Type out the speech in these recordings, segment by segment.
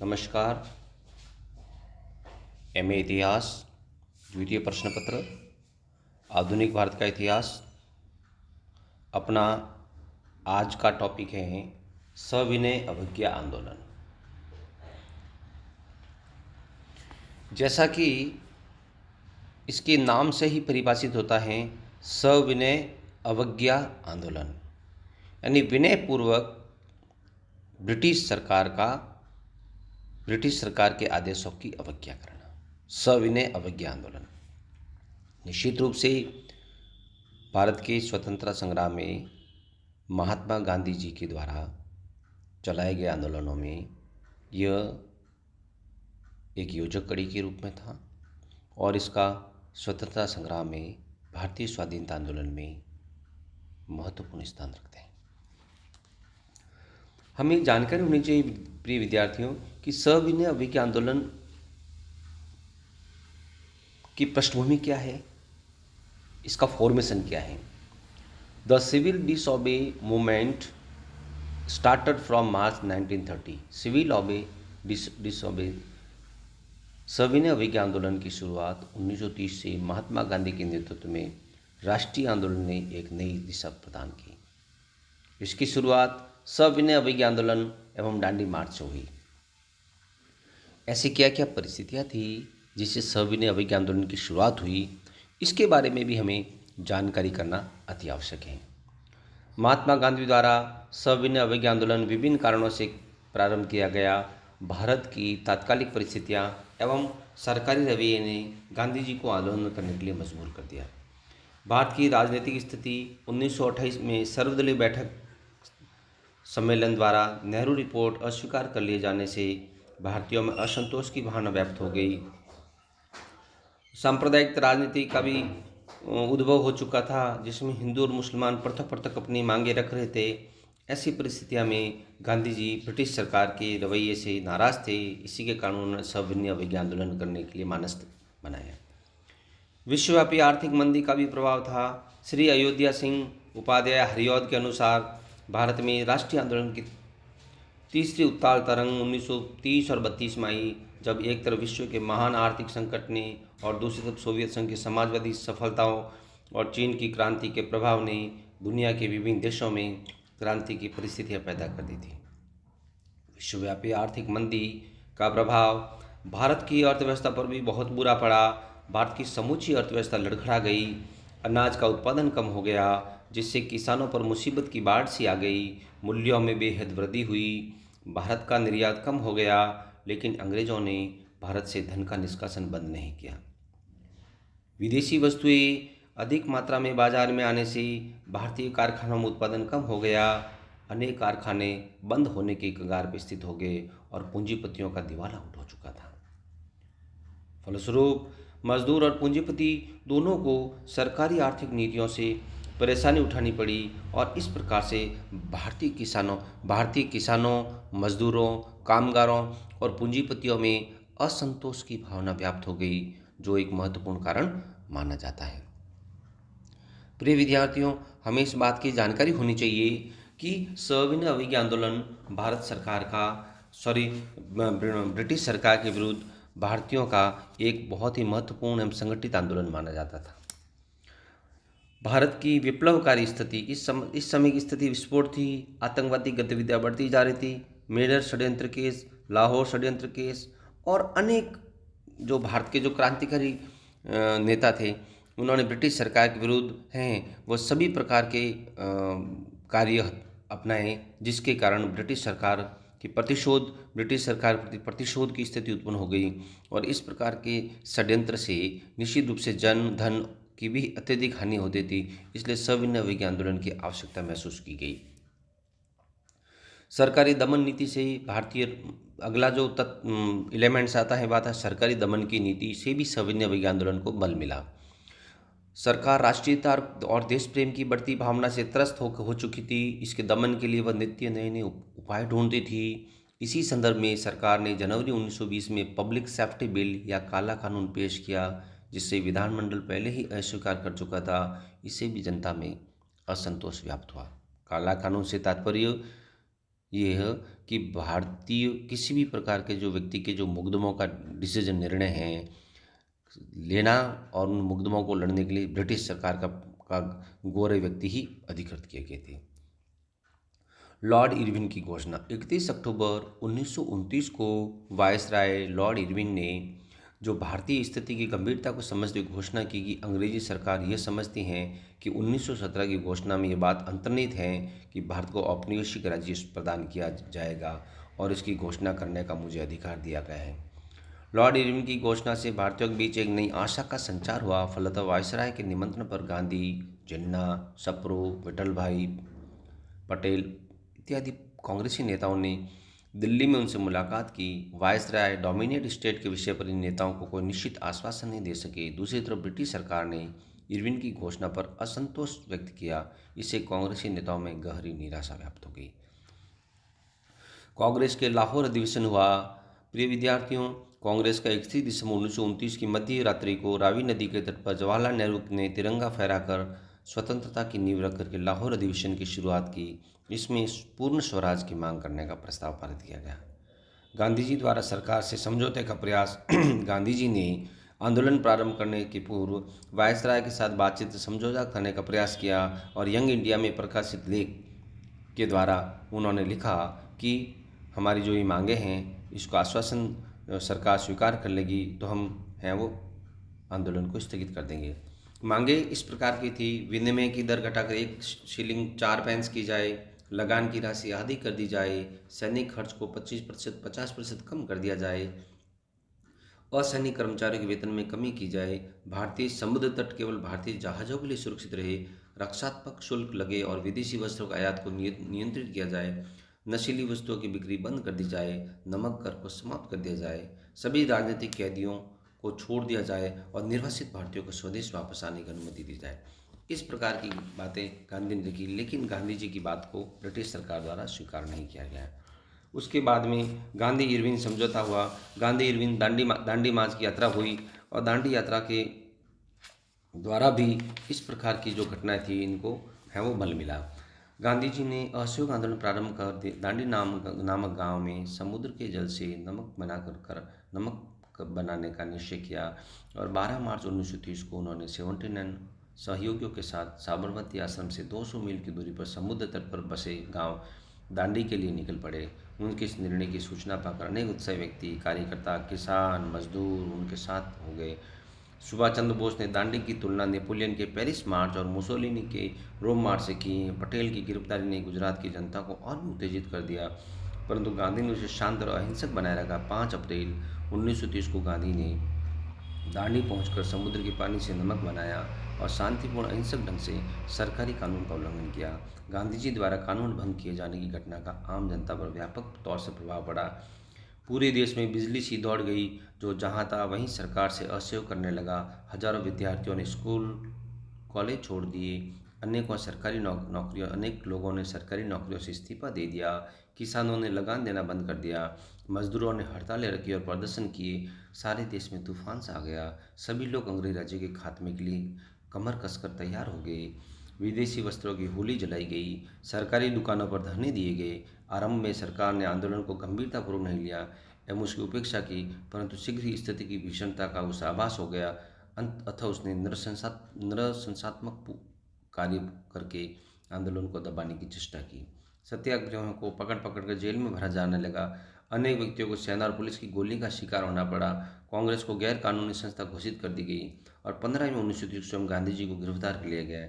नमस्कार। एमए इतिहास द्वितीय प्रश्न पत्र आधुनिक भारत का इतिहास। अपना आज का टॉपिक है सविनय अवज्ञा आंदोलन। जैसा कि इसके नाम से ही परिभाषित होता है, सविनय अवज्ञा आंदोलन यानी विनय पूर्वक ब्रिटिश सरकार के आदेशों की अवज्ञा करना, सविनय अवज्ञा आंदोलन। निश्चित रूप से भारत के स्वतंत्रता संग्राम में महात्मा गांधी जी के द्वारा चलाए गए आंदोलनों में यह एक योजक कड़ी के रूप में था और इसका स्वतंत्रता संग्राम में भारतीय स्वाधीनता आंदोलन में महत्वपूर्ण स्थान रखते हैं। हमें जानकारी होनी चाहिए प्रिय विद्यार्थियों कि सविनय अवज्ञा आंदोलन की पृष्ठभूमि क्या है, इसका फॉर्मेशन क्या है। The civil disobey movement started from March 1930। Civil disobey सविनय अवज्ञा आंदोलन की शुरुआत 1930 से महात्मा गांधी के नेतृत्व में राष्ट्रीय आंदोलन ने एक नई दिशा प्रदान की। इसकी शुरुआत सविनय अवज्ञा आंदोलन एवं दांडी मार्च से हुई। ऐसी क्या क्या परिस्थितियां थी जिससे सविनय अवज्ञा आंदोलन की शुरुआत हुई, इसके बारे में भी हमें जानकारी करना अति आवश्यक है। महात्मा गांधी द्वारा सविनय अवज्ञा आंदोलन विभिन्न कारणों से प्रारंभ किया गया। भारत की तात्कालिक परिस्थितियां एवं सरकारी रवैये ने गांधी जी को आंदोलन करने के लिए मजबूर कर दिया। भारत की राजनीतिक स्थिति 1928 में सर्वदलीय बैठक सम्मेलन द्वारा नेहरू रिपोर्ट अस्वीकार कर लिए जाने से भारतीयों में असंतोष की भावना व्यक्त हो गई। सांप्रदायिक राजनीति का भी उद्भव हो चुका था, जिसमें हिंदू और मुसलमान पृथक पृथक अपनी मांगे रख रहे थे। ऐसी परिस्थितियों में गांधी जी ब्रिटिश सरकार के रवैये से नाराज थे। इसी के कारण उन्होंने सविनय अवज्ञा आंदोलन करने के लिए मानस बनाया। विश्वव्यापी आर्थिक मंदी का भी प्रभाव था। श्री अयोध्या सिंह उपाध्याय हरिऔध के अनुसार भारत में राष्ट्रीय आंदोलन की तीसरी उत्ताल तरंग 1930 और 32 में आई, जब एक तरफ विश्व के महान आर्थिक संकट ने और दूसरी तरफ सोवियत संघ की समाजवादी सफलताओं और चीन की क्रांति के प्रभाव ने दुनिया के विभिन्न देशों में क्रांति की परिस्थितियां पैदा कर दी थी। विश्वव्यापी आर्थिक मंदी का प्रभाव भारत की अर्थव्यवस्था पर भी बहुत बुरा पड़ा। भारत की समूची अर्थव्यवस्था लड़खड़ा गई। अनाज का उत्पादन कम हो गया, जिससे किसानों पर मुसीबत की बाढ़ सी आ गई। मूल्यों में बेहद वृद्धि हुई। भारत का निर्यात कम हो गया, लेकिन अंग्रेजों ने भारत से धन का निष्कासन बंद नहीं किया। विदेशी वस्तुएं अधिक मात्रा में बाजार में आने से भारतीय कारखानों में उत्पादन कम हो गया। अनेक कारखाने बंद होने के कगार पर स्थित हो गए और पूंजीपतियों का दिवाला हो चुका था। फलस्वरूप मजदूर और पूंजीपति दोनों को सरकारी आर्थिक नीतियों से परेशानी उठानी पड़ी और इस प्रकार से भारतीय किसानों, मजदूरों, कामगारों और पूंजीपतियों में असंतोष की भावना व्याप्त हो गई, जो एक महत्वपूर्ण कारण माना जाता है। प्रिय विद्यार्थियों, हमें इस बात की जानकारी होनी चाहिए कि सविनय अवज्ञा आंदोलन ब्रिटिश सरकार के विरुद्ध भारतीयों का एक बहुत ही महत्वपूर्ण एवं संगठित आंदोलन माना जाता था। भारत की विप्लवकारी स्थिति इस समय की स्थिति विस्फोट थी। आतंकवादी गतिविधियां बढ़ती जा रही थी। मेडर षड्यंत्र केस, लाहौर षड्यंत्र केस और अनेक जो भारत के जो क्रांतिकारी नेता थे, उन्होंने ब्रिटिश सरकार के विरुद्ध हैं वो सभी प्रकार के कार्य अपनाए, जिसके कारण ब्रिटिश सरकार प्रति प्रतिशोध की स्थिति उत्पन्न हो गई और इस प्रकार के षड्यंत्र से निश्चित रूप से जन धन की भी अत्यधिक हानि होती थी। इसलिए सविनय अवज्ञा आंदोलन की आवश्यकता महसूस की गई। सरकारी दमन नीति से भारतीय अगला जो एलिमेंट्स आता है, बात है सरकारी दमन की नीति से भी सविनय अवज्ञा आंदोलन को बल मिला। सरकार राष्ट्रीयता और देश प्रेम की बढ़ती भावना से त्रस्त हो चुकी थी। इसके दमन के लिए वह नित्य नए नए उपाय ढूंढती थी। इसी संदर्भ में सरकार ने जनवरी 1920 में पब्लिक सेफ्टी बिल या काला कानून पेश किया, जिससे विधानमंडल पहले ही अस्वीकार कर चुका था। इससे भी जनता में असंतोष व्याप्त हुआ। काला कानून से तात्पर्य ये है कि भारतीय किसी भी प्रकार के जो व्यक्ति के जो मुकदमों का डिसीजन निर्णय है लेना और उन मुकदमों को लड़ने के लिए ब्रिटिश सरकार का गोरे व्यक्ति ही अधिकृत किए गए थे। लॉर्ड इरविन की घोषणा 31 अक्टूबर 1929 को वायसराय लॉर्ड इरविन ने जो भारतीय स्थिति की गंभीरता को समझते हुए घोषणा की कि अंग्रेजी सरकार यह समझती है कि 1917 की घोषणा में यह बात अंतर्निहित है कि भारत को औपनिवेशिक राज्य प्रदान किया जाएगा और इसकी घोषणा करने का मुझे अधिकार दिया गया है। लॉर्ड इरविन की घोषणा से भारतीयों के बीच एक नई आशा का संचार हुआ। फलतः वायसराय के निमंत्रण पर गांधी, जिन्ना, सप्रू, विठल भाई पटेल इत्यादि कांग्रेसी नेताओं ने दिल्ली में उनसे मुलाकात की। वायसराय डोमिनेट स्टेट के विषय पर इन नेताओं को कोई निश्चित आश्वासन नहीं दे सके। दूसरी तरफ ब्रिटिश सरकार ने इरविन की घोषणा पर असंतोष व्यक्त किया। इससे कांग्रेसी नेताओं में गहरी निराशा व्याप्त हो गई। कांग्रेस के लाहौर अधिवेशन हुआ। प्रिय विद्यार्थियों, कांग्रेस का 31 दिसंबर 1929 की मध्य रात्रि को रावी नदी के तट पर जवाहरलाल नेहरू ने तिरंगा फहराकर स्वतंत्रता की नींव रख करके लाहौर अधिवेशन की शुरुआत की। इसमें पूर्ण स्वराज की मांग करने का प्रस्ताव पारित किया गया। गांधी जी द्वारा सरकार से समझौते का प्रयास गांधी जी ने आंदोलन प्रारंभ करने के पूर्व वायसराय के साथ बातचीत समझौता करने का प्रयास किया और यंग इंडिया में प्रकाशित लेख के द्वारा उन्होंने लिखा कि हमारी जो ये मांगे हैं इसको आश्वासन सरकार स्वीकार कर लेगी तो हम हैं वो आंदोलन को स्थगित कर देंगे। मांगे इस प्रकार की थी: विनिमय की दर घटाकर 1 शिलिंग 4 पैंस की जाए, लगान की राशि आधी कर दी जाए, सैनिक खर्च को 25% 50% कम कर दिया जाए, असैनिक कर्मचारियों के वेतन में कमी की जाए, भारतीय समुद्र तट केवल भारतीय जहाज़ों के लिए सुरक्षित रहे, रक्षात्मक शुल्क लगे और विदेशी वस्त्रों का आयात को नियंत्रित किया जाए, नशीली वस्तुओं की बिक्री बंद कर दी जाए, नमक कर को समाप्त कर दिया जाए, सभी राजनीतिक कैदियों को छोड़ दिया जाए और निर्वासित भारतीयों को स्वदेश वापस आने की अनुमति दी जाए। इस प्रकार की बातें गांधी ने लिखी, लेकिन गांधी जी की बात को ब्रिटिश सरकार द्वारा स्वीकार नहीं किया गया। उसके बाद में गांधी इरविन समझौता हुआ। गांधी इरविन दांडी मार्च की यात्रा हुई और दांडी यात्रा के द्वारा भी इस प्रकार की जो घटनाएं थी इनको है वो बल मिला। गांधी जी ने असहयोग आंदोलन प्रारंभ कर दांडी नामक गांव में समुद्र के जल से नमक बनाने का निश्चय किया और 12 मार्च 1930 को उन्होंने 79 सहयोगियों के साथ साबरमती आश्रम से 200 मील की दूरी पर समुद्र तट पर बसे गांव दांडी के लिए निकल पड़े। उनके इस निर्णय की सूचना पाकर अनेक उत्साही व्यक्ति, कार्यकर्ता, किसान, मजदूर उनके साथ हो गए। सुभाष चंद्र बोस ने दांडी की तुलना नेपोलियन के पेरिस मार्च और मुसोलिनी के रोम मार्च से की। पटेल की गिरफ्तारी ने गुजरात की जनता को और भी उत्तेजित कर दिया, परंतु गांधी ने उसे शांत और अहिंसक बनाए रखा। 5 अप्रैल 1930 को गांधी ने दांडी पहुंचकर समुद्र के पानी से नमक बनाया और शांतिपूर्ण अहिंसक ढंग से सरकारी कानून का उल्लंघन किया। गांधी जी द्वारा कानून भंग किए जाने की घटना का आम जनता पर व्यापक तौर से प्रभाव पड़ा। पूरे देश में बिजली सी दौड़ गई। जो जहाँ था वहीं सरकार से असहयोग करने लगा। हजारों विद्यार्थियों ने स्कूल कॉलेज छोड़ दिए। अनेक लोगों ने सरकारी नौकरियों से इस्तीफा दे दिया। किसानों ने लगान देना बंद कर दिया। मजदूरों ने हड़तालें रखी और प्रदर्शन किए। सारे देश में तूफान सा आ गया। सभी लोग अंग्रेज राज्य के खात्मे के लिए कमर कसकर तैयार हो गए। विदेशी वस्त्रों की होली जलाई गई। सरकारी दुकानों पर धरने दिए गए। आरंभ में सरकार ने आंदोलन को गंभीरतापूर्वक नहीं लिया एवं उसकी उपेक्षा की, परंतु शीघ्र ही स्थिति की भीषणता का उसे आभास हो गया। अतः उसने नृशंसात्मक कार्य करके आंदोलन को दबाने की चेष्टा की। सत्याग्रहियों को पकड़ कर जेल में भरा जाने लगा। अनेक व्यक्तियों को सेना और पुलिस की गोली का शिकार होना पड़ा। कांग्रेस को गैर कानूनी संस्था घोषित कर दी गई और 15 मई 1930 स्वयं गांधी जी को गिरफ्तार कर लिया गया।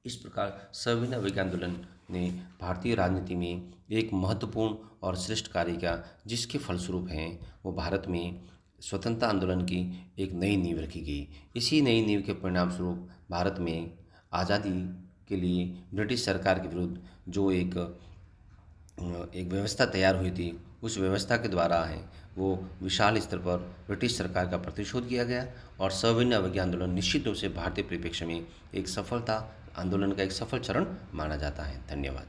इस प्रकार सविनय अवज्ञा आंदोलन ने भारतीय राजनीति में एक महत्वपूर्ण और श्रेष्ठ कार्य किया, जिसके फलस्वरूप हैं वो भारत में स्वतंत्रता आंदोलन की एक नई नींव रखी गई। इसी नई नींव के परिणाम स्वरूप भारत में आज़ादी के लिए ब्रिटिश सरकार के विरुद्ध जो एक व्यवस्था तैयार हुई थी, उस व्यवस्था के द्वारा है वो विशाल स्तर पर ब्रिटिश सरकार का प्रतिशोध किया गया और सविनय अवज्ञा आंदोलन निश्चित रूप से भारतीय परिप्रेक्ष्य में एक सफलता आंदोलन का एक सफल चरण माना जाता है। धन्यवाद।